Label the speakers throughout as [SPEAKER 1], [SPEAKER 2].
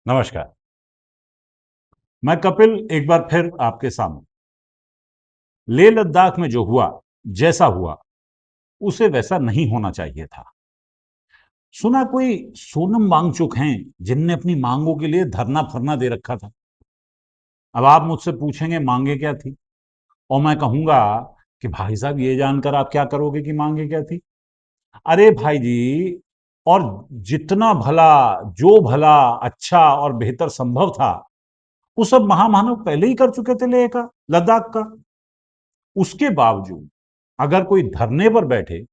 [SPEAKER 1] नमस्कार। मैं कपिल एक बार फिर आपके सामने। लेह लद्दाख में जो हुआ, जैसा हुआ, उसे वैसा नहीं होना चाहिए था। सुना कोई सोनम वांगचुक हैं जिनने अपनी मांगों के लिए धरना फरना दे रखा था। अब आप मुझसे पूछेंगे मांगे क्या थी, और मैं कहूंगा कि भाई साहब ये जानकर आप क्या करोगे कि मांगे क्या थी। अरे भाई जी, और जितना भला, जो भला, अच्छा और बेहतर संभव था, वो सब महामानव पहले ही कर चुके थे लेह का, लद्दाख का। उसके बावजूद अगर कोई धरने पर बैठे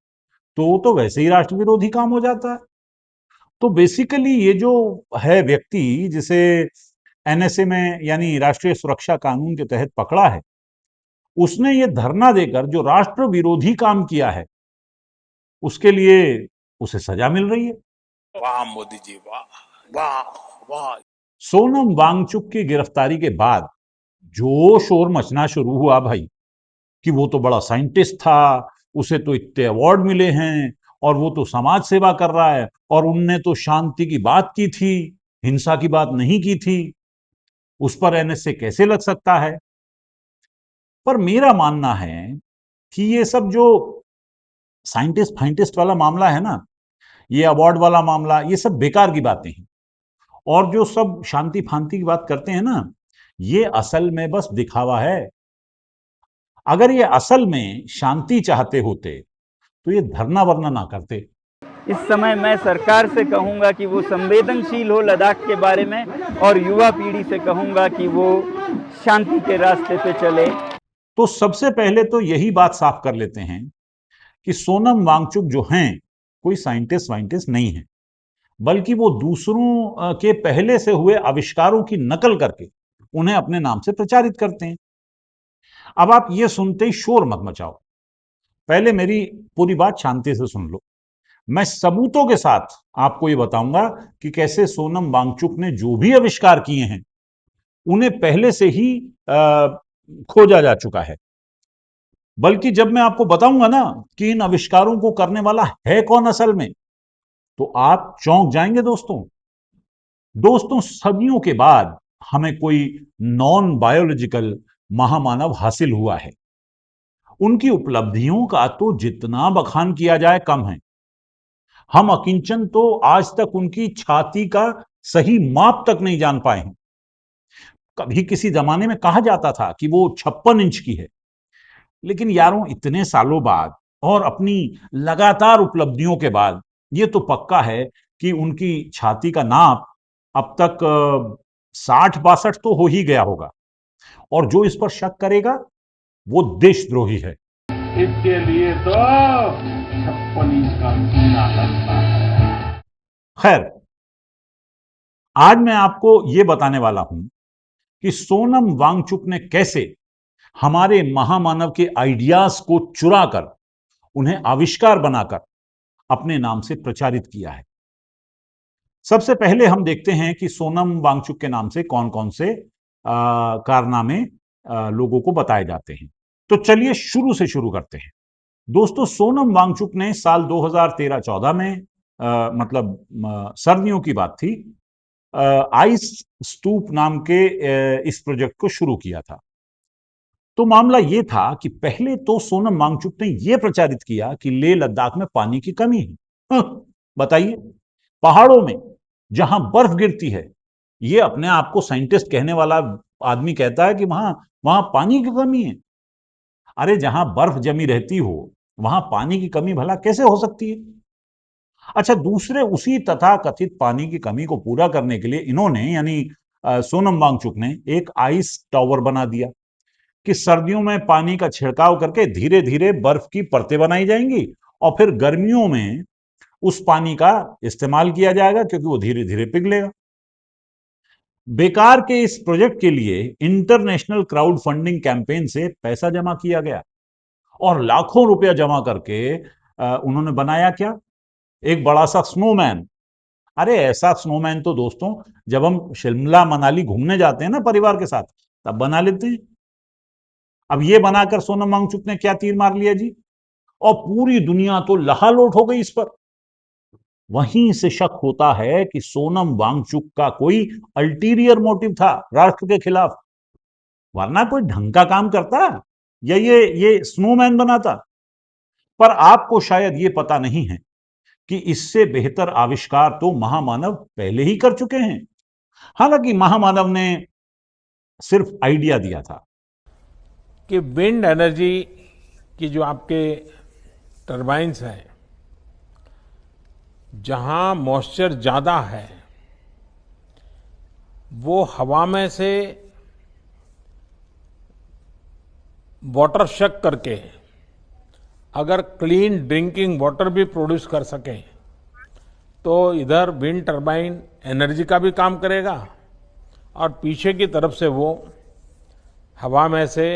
[SPEAKER 1] तो वो तो वैसे ही राष्ट्र विरोधी काम हो जाता है। तो बेसिकली ये जो है व्यक्ति जिसे एनएसए में यानी राष्ट्रीय सुरक्षा कानून के तहत पकड़ा है, उसने ये धरना देकर जो राष्ट्र विरोधी काम किया है, उसके लिए उसे सजा मिल रही है।
[SPEAKER 2] वाह मोदी जी, वाह वाह वाह।
[SPEAKER 1] सोनम वांगचुक की गिरफ्तारी के बाद जो शोर मचना शुरू हुआ भाई, कि वो तो बड़ा साइंटिस्ट था, उसे तो इतने अवार्ड मिले हैं, और वो तो समाज सेवा कर रहा है, और उनने तो शांति की बात की थी, हिंसा की बात नहीं की थी, उस पर एनएसए कैसे लग सकता है। पर मेरा मानना है कि ये सब जो साइंटिस्ट फाइंटिस्ट वाला मामला है ना, ये अवार्ड वाला मामला, ये सब बेकार की बातें हैं। और जो सब शांति फांति की बात करते हैं ना, ये असल में बस दिखावा है। अगर ये असल में शांति चाहते होते तो ये धरना वरना ना करते।
[SPEAKER 3] इस समय मैं सरकार से कहूंगा कि वो संवेदनशील हो लद्दाख के बारे में, और युवा पीढ़ी से कहूंगा कि वो शांति के रास्ते पे चले।
[SPEAKER 1] तो सबसे पहले तो यही बात साफ कर लेते हैं कि सोनम वांगचुक जो हैं, कोई साइंटिस्ट वाइंटिस्ट नहीं है, बल्कि वो दूसरों के पहले से हुए आविष्कारों की नकल करके उन्हें अपने नाम से प्रचारित करते हैं। अब आप ये सुनते ही शोर मत मचाओ, पहले मेरी पूरी बात शांति से सुन लो। मैं सबूतों के साथ आपको ये बताऊंगा कि कैसे सोनम वांगचुक ने जो भी आविष्कार किए हैं, उन्हें पहले से ही खोजा जा चुका है। बल्कि जब मैं आपको बताऊंगा ना कि इन आविष्कारों को करने वाला है कौन असल में, तो आप चौंक जाएंगे दोस्तों। दोस्तों, सदियों के बाद हमें कोई नॉन बायोलॉजिकल महामानव हासिल हुआ है। उनकी उपलब्धियों का तो जितना बखान किया जाए कम है। हम अकिंचन तो आज तक उनकी छाती का सही माप तक नहीं जान पाए हैं। कभी किसी जमाने में कहा जाता था कि वो 56 इंच की है, लेकिन यारों इतने सालों बाद और अपनी लगातार उपलब्धियों के बाद ये तो पक्का है कि उनकी छाती का नाप अब तक 60-62 तो हो ही गया होगा। और जो इस पर शक करेगा वो देशद्रोही है।
[SPEAKER 4] इसके लिए तो 56 इंच का सीना लगता है।
[SPEAKER 1] खैर, आज मैं आपको ये बताने वाला हूं कि सोनम वांगचुक ने कैसे हमारे महामानव के आइडियाज को चुराकर उन्हें आविष्कार बनाकर अपने नाम से प्रचारित किया है। सबसे पहले हम देखते हैं कि सोनम वांगचुक के नाम से कौन कौन से कारनामे लोगों को बताए जाते हैं। तो चलिए शुरू से शुरू करते हैं। दोस्तों, सोनम वांगचुक ने साल 2013-14 में मतलब सर्दियों की बात थी, आइस स्तूप नाम के इस प्रोजेक्ट को शुरू किया था। तो मामला यह था कि पहले तो सोनम वांगचुक ने यह प्रचारित किया कि लेह लद्दाख में पानी की कमी है। बताइए, पहाड़ों में जहां बर्फ गिरती है, यह अपने आप को साइंटिस्ट कहने वाला आदमी कहता है कि वहां वहां पानी की कमी है। अरे, जहां बर्फ जमी रहती हो वहां पानी की कमी भला कैसे हो सकती है। अच्छा, दूसरे उसी तथा कथित पानी की कमी को पूरा करने के लिए इन्होंने यानी सोनम वांगचुक ने एक आइस टावर बना दिया कि सर्दियों में पानी का छिड़काव करके धीरे धीरे बर्फ की परतें बनाई जाएंगी, और फिर गर्मियों में उस पानी का इस्तेमाल किया जाएगा क्योंकि वो धीरे धीरे पिघलेगा। बेकार के इस प्रोजेक्ट के लिए इंटरनेशनल क्राउड फंडिंग कैंपेन से पैसा जमा किया गया, और लाखों रुपया जमा करके उन्होंने बनाया क्या, एक बड़ा सा स्नोमैन। अरे, ऐसा स्नोमैन तो दोस्तों जब हम शिमला मनाली घूमने जाते हैं ना परिवार के साथ, तब बना लेते हैं। अब ये बनाकर सोनम वांगचुक ने क्या तीर मार लिया जी, और पूरी दुनिया तो लहालोट हो गई इस पर। वहीं से शक होता है कि सोनम वांगचुक का कोई अल्टीरियर मोटिव था राष्ट्र के खिलाफ, वरना कोई ढंग का काम करता या ये स्नोमैन बनाता। पर आपको शायद ये पता नहीं है कि इससे बेहतर आविष्कार तो महामानव पहले ही कर चुके हैं। हालांकि महामानव ने सिर्फ आइडिया दिया था।
[SPEAKER 4] कि विंड एनर्जी की जो आपके टरबाइन्स हैं, जहां मॉइस्चर ज्यादा है, वो हवा में से वाटर शक करके अगर क्लीन ड्रिंकिंग वाटर भी प्रोड्यूस कर सकें, तो इधर विंड टरबाइन एनर्जी का भी काम करेगा और पीछे की तरफ से वो हवा में से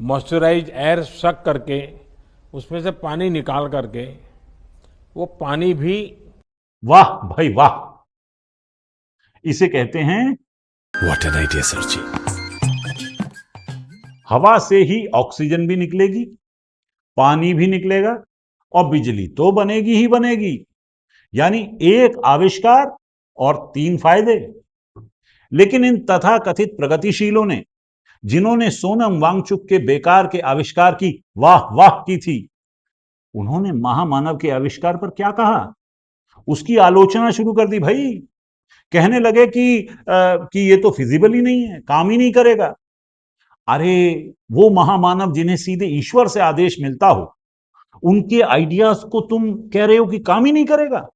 [SPEAKER 4] मॉइस्चराइज एयर सक करके उसमें से पानी निकाल करके वो पानी भी।
[SPEAKER 1] वाह भाई वाह, इसे कहते हैं
[SPEAKER 2] व्हाट एन आइडिया सर जी।
[SPEAKER 1] हवा से ही ऑक्सीजन भी निकलेगी, पानी भी निकलेगा और बिजली तो बनेगी ही बनेगी। यानी एक आविष्कार और 3 फायदे। लेकिन इन तथाकथित प्रगतिशीलों ने, जिन्होंने सोनम वांगचुक के बेकार के आविष्कार की वाह वाह की थी, उन्होंने महामानव के आविष्कार पर क्या कहा? उसकी आलोचना शुरू कर दी भाई। कहने लगे कि ये तो फिजिबल ही नहीं है, काम ही नहीं करेगा। अरे वो महामानव जिन्हें सीधे ईश्वर से आदेश मिलता हो, उनके आइडियाज को तुम कह रहे हो कि काम ही नहीं करेगा।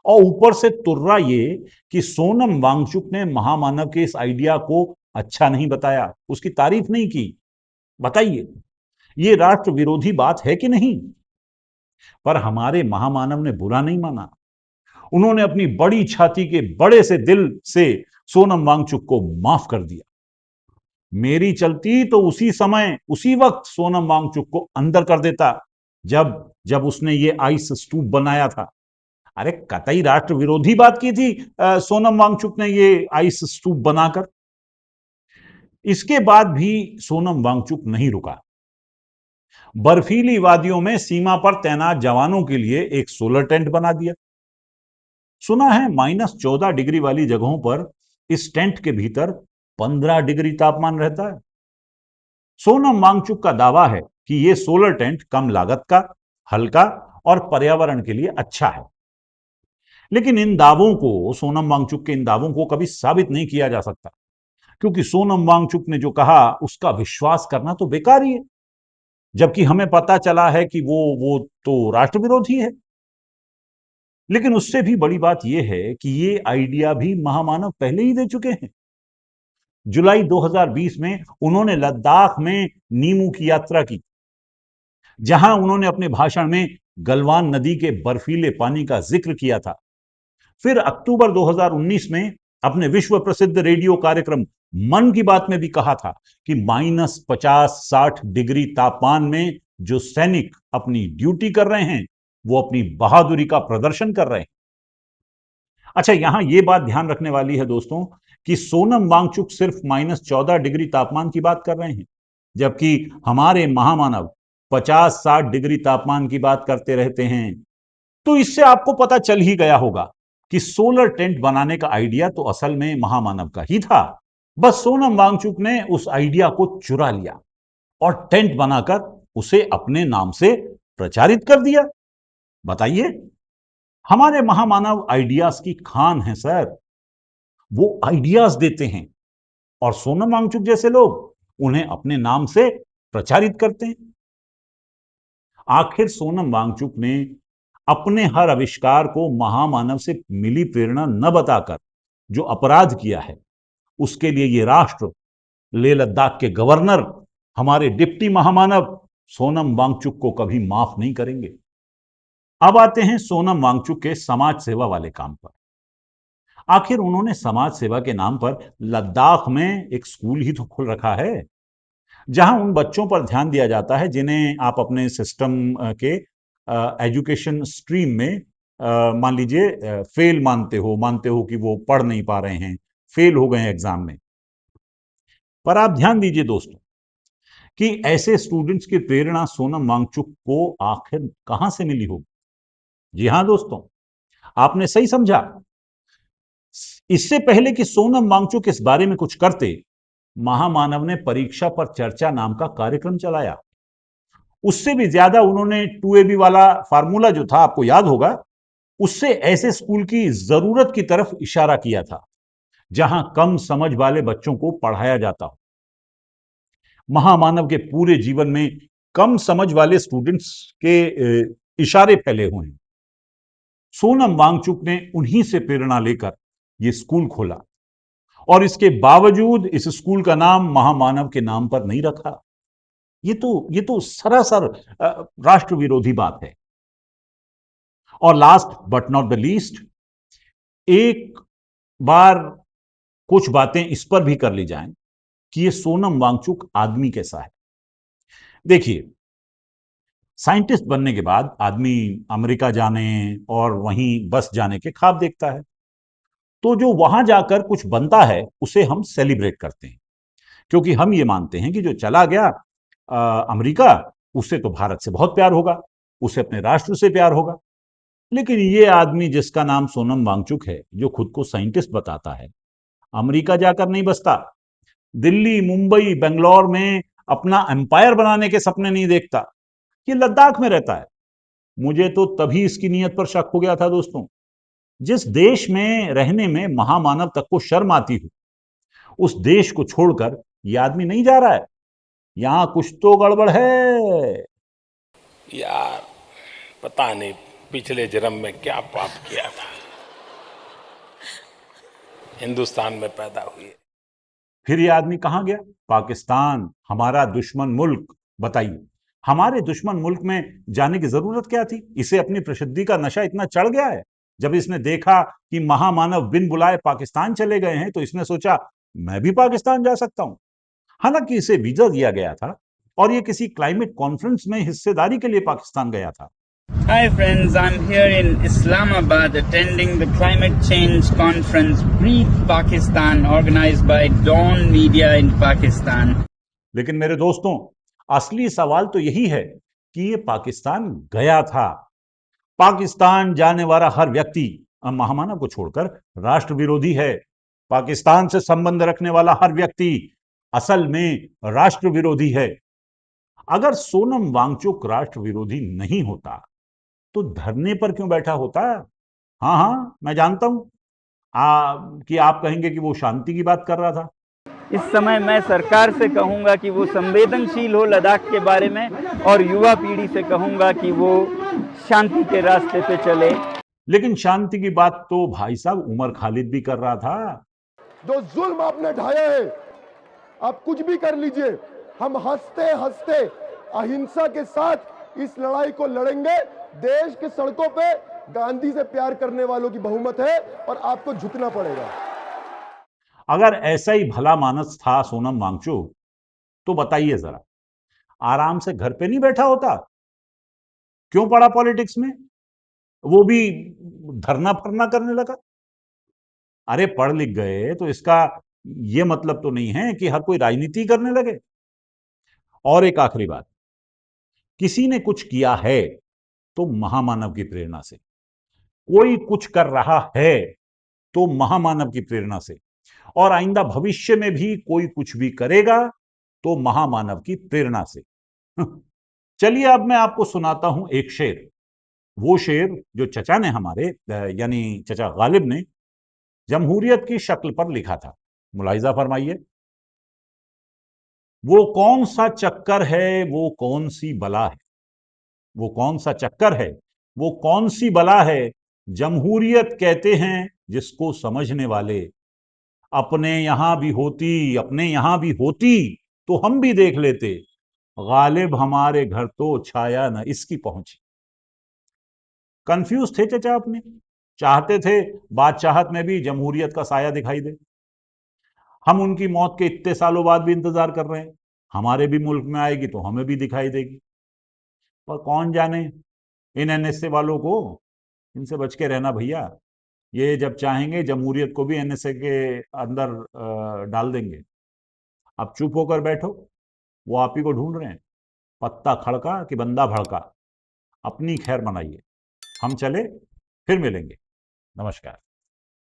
[SPEAKER 1] और ऊपर से तुर्रा ये कि सोनम वांगचुक ने महामानव के इस आइडिया को अच्छा नहीं बताया, उसकी तारीफ नहीं की। बताइए, ये राष्ट्र विरोधी बात है कि नहीं? पर हमारे महामानव ने बुरा नहीं माना। उन्होंने अपनी बड़ी छाती के बड़े से दिल से सोनम वांगचुक को माफ कर दिया। मेरी चलती तो उसी समय उसी वक्त सोनम वांगचुक को अंदर कर देता, जब उसने ये आइस स्तूप बनाया था। अरे कतई राष्ट्र विरोधी बात की थी सोनम वांगचुक ने ये आइस स्तूप बनाकर। इसके बाद भी सोनम वांगचुक नहीं रुका। बर्फीली वादियों में सीमा पर तैनात जवानों के लिए एक सोलर टेंट बना दिया। सुना है -14 डिग्री वाली जगहों पर इस टेंट के भीतर 15 डिग्री तापमान रहता है। सोनम वांगचुक का दावा है कि यह सोलर टेंट कम लागत का, हल्का और पर्यावरण के लिए अच्छा है। लेकिन सोनम वांगचुक के इन दावों को कभी साबित नहीं किया जा सकता, क्योंकि सोनम वांगचुक ने जो कहा उसका विश्वास करना तो बेकार ही है। जबकि हमें पता चला है कि वो तो राष्ट्र विरोधी है। लेकिन उससे भी बड़ी बात यह है कि ये आइडिया भी महामानव पहले ही दे चुके हैं। जुलाई 2020 में उन्होंने लद्दाख में नीमू की यात्रा की, जहां उन्होंने अपने भाषण में गलवान नदी के बर्फीले पानी का जिक्र किया था। फिर अक्टूबर 2019 में अपने विश्व प्रसिद्ध रेडियो कार्यक्रम मन की बात में भी कहा था कि -50-60 डिग्री तापमान में जो सैनिक अपनी ड्यूटी कर रहे हैं, वो अपनी बहादुरी का प्रदर्शन कर रहे हैं। अच्छा, यहां यह बात ध्यान रखने वाली है दोस्तों कि सोनम वांगचुक सिर्फ -14 डिग्री तापमान की बात कर रहे हैं, जबकि हमारे महामानव 50-60 डिग्री तापमान की बात करते रहते हैं। तो इससे आपको पता चल ही गया होगा कि सोलर टेंट बनाने का आइडिया तो असल में महामानव का ही था। बस सोनम वांगचुक ने उस आइडिया को चुरा लिया और टेंट बनाकर उसे अपने नाम से प्रचारित कर दिया। बताइए, हमारे महामानव आइडियाज की खान है सर। वो आइडियाज देते हैं और सोनम वांगचुक जैसे लोग उन्हें अपने नाम से प्रचारित करते हैं। आखिर सोनम वांगचुक ने अपने हर आविष्कार को महामानव से मिली प्रेरणा न बताकर जो अपराध किया है, उसके लिए ये राष्ट्र, लेह लद्दाख के गवर्नर, हमारे डिप्टी महामानव सोनम वांगचुक को कभी माफ नहीं करेंगे। अब आते हैं सोनम वांगचुक के समाज सेवा वाले काम पर। आखिर उन्होंने समाज सेवा के नाम पर लद्दाख में एक स्कूल ही तो खोल रखा है, जहां उन बच्चों पर ध्यान दिया जाता है जिन्हें आप अपने सिस्टम के एजुकेशन स्ट्रीम में मान लीजिए फेल मानते हो कि वो पढ़ नहीं पा रहे हैं, फेल हो गए हैं एग्जाम में। पर आप ध्यान दीजिए दोस्तों कि ऐसे स्टूडेंट्स की प्रेरणा सोनम वांगचुक को आखिर कहां से मिली होगी। जी हां दोस्तों, आपने सही समझा। इससे पहले कि सोनम वांगचुक इस बारे में कुछ करते, महामानव ने परीक्षा पर चर्चा नाम का कार्यक्रम चलाया। उससे भी ज्यादा उन्होंने 2AB वाला फार्मूला जो था, आपको याद होगा, उससे ऐसे स्कूल की जरूरत की तरफ इशारा किया था जहां कम समझ वाले बच्चों को पढ़ाया जाता हो। महामानव के पूरे जीवन में कम समझ वाले स्टूडेंट्स के इशारे फैले हुए हैं। सोनम वांगचुक ने उन्हीं से प्रेरणा लेकर यह स्कूल खोला और इसके बावजूद इस स्कूल का नाम महामानव के नाम पर नहीं रखा। ये तो सरासर राष्ट्र विरोधी बात है। और last but not the least, एक बार कुछ बातें इस पर भी कर ली जाएं कि ये सोनम वांगचुक आदमी कैसा है। देखिए, साइंटिस्ट बनने के बाद आदमी अमेरिका जाने और वहीं बस जाने के ख्वाब देखता है। तो जो वहां जाकर कुछ बनता है उसे हम सेलिब्रेट करते हैं, क्योंकि हम ये मानते हैं कि जो चला गया अमेरिका, उससे तो भारत से बहुत प्यार होगा, उसे अपने राष्ट्र से प्यार होगा। लेकिन ये आदमी जिसका नाम सोनम वांगचुक है, जो खुद को साइंटिस्ट बताता है, अमेरिका जाकर नहीं बसता, दिल्ली, मुंबई, बेंगलोर में अपना एम्पायर बनाने के सपने नहीं देखता, ये लद्दाख में रहता है। मुझे तो तभी इसकी नीयत पर शक हो गया था दोस्तों। जिस देश में रहने में महामानव तक को शर्म आती हो, उस देश को छोड़कर यह आदमी नहीं जा रहा है। यहां कुछ तो गड़बड़ है।
[SPEAKER 2] यार, पता नहीं पिछले जन्म में क्या पाप किया था, हिंदुस्तान में पैदा हुए।
[SPEAKER 1] फिर यह आदमी कहां गया? पाकिस्तान, हमारा दुश्मन मुल्क। बताइए, हमारे दुश्मन मुल्क में जाने की जरूरत क्या थी? इसे अपनी प्रसिद्धि का नशा इतना चढ़ गया है। जब इसने देखा कि महामानव बिन बुलाए पाकिस्तान चले गए हैं, तो इसने सोचा मैं भी पाकिस्तान जा सकता हूं। हालांकि इसे वीजा दिया गया था और ये किसी क्लाइमेट कॉन्फ्रेंस में हिस्सेदारी के लिए पाकिस्तान गया था।
[SPEAKER 3] Hi friends, I'm here in Islamabad attending the climate change conference Breathe Pakistan organized by Dawn Media in Pakistan.
[SPEAKER 1] लेकिन मेरे दोस्तों, असली सवाल तो यही है कि ये पाकिस्तान गया था। पाकिस्तान जाने वाला हर व्यक्ति महामानव को छोड़कर राष्ट्र विरोधी है। पाकिस्तान से संबंध रखने वाला हर व्यक्ति असल में राष्ट्र विरोधी है। अगर सोनम वांगचुक राष्ट्र विरोधी नहीं होता तो धरने पर क्यों बैठा होता? हाँ हाँ, मैं जानता हूं कि आप कहेंगे कि वो शांति की बात कर रहा था।
[SPEAKER 3] इस समय मैं सरकार से कहूंगा कि वो संवेदनशील हो लद्दाख के बारे में, और युवा पीढ़ी से कहूंगा कि वो शांति के रास्ते पे चले।
[SPEAKER 1] लेकिन शांति की बात तो भाई साहब उमर खालिद भी कर रहा था।
[SPEAKER 5] जो जुल्म आपने ढाया है, आप कुछ भी कर लीजिए, हम हंसते हंसते अहिंसा के साथ इस लड़ाई को लड़ेंगे। देश की सड़कों पे गांधी से प्यार करने वालों की बहुमत है और आपको झुकना पड़ेगा।
[SPEAKER 1] अगर ऐसा ही भला मानस था सोनम वांगचुक, तो बताइए जरा, आराम से घर पे नहीं बैठा होता? क्यों पड़ा पॉलिटिक्स में? वो भी धरना फरना करने लगा। अरे पढ़ लिख गए तो इसका ये मतलब तो नहीं है कि हर कोई राजनीति करने लगे। और एक आखिरी बात, किसी ने कुछ किया है तो महामानव की प्रेरणा से, कोई कुछ कर रहा है तो महामानव की प्रेरणा से, और आइंदा भविष्य में भी कोई कुछ भी करेगा तो महामानव की प्रेरणा से। चलिए अब मैं आपको सुनाता हूं एक शेर। वो शेर जो चचा ने हमारे यानी चचा गालिब ने जमहूरियत की शक्ल पर लिखा था। मुलाहिजा फरमाइए। वो कौन सा चक्कर है, वो कौन सी बला है, वो कौन सा चक्कर है, वो कौन सी बला है, जमहूरियत कहते हैं जिसको समझने वाले। अपने यहां भी होती, अपने यहां भी होती तो हम भी देख लेते, गालिब हमारे घर तो छाया न इसकी पहुंची। कंफ्यूज थे चचा अपने, चाहते थे बादशाहत में भी जमहूरियत का साया दिखाई दे। हम उनकी मौत के इतने सालों बाद भी इंतजार कर रहे हैं, हमारे भी मुल्क में आएगी तो हमें भी दिखाई देगी। पर कौन जाने इन एनएसए वालों को, इनसे बच के रहना भैया। ये जब चाहेंगे जमहूरियत को भी एनएसए के अंदर डाल देंगे। अब चुप होकर बैठो, वो आप ही को ढूंढ रहे हैं। पत्ता खड़का कि बंदा भड़का। अपनी खैर मनाइए। हम चले, फिर मिलेंगे। नमस्कार।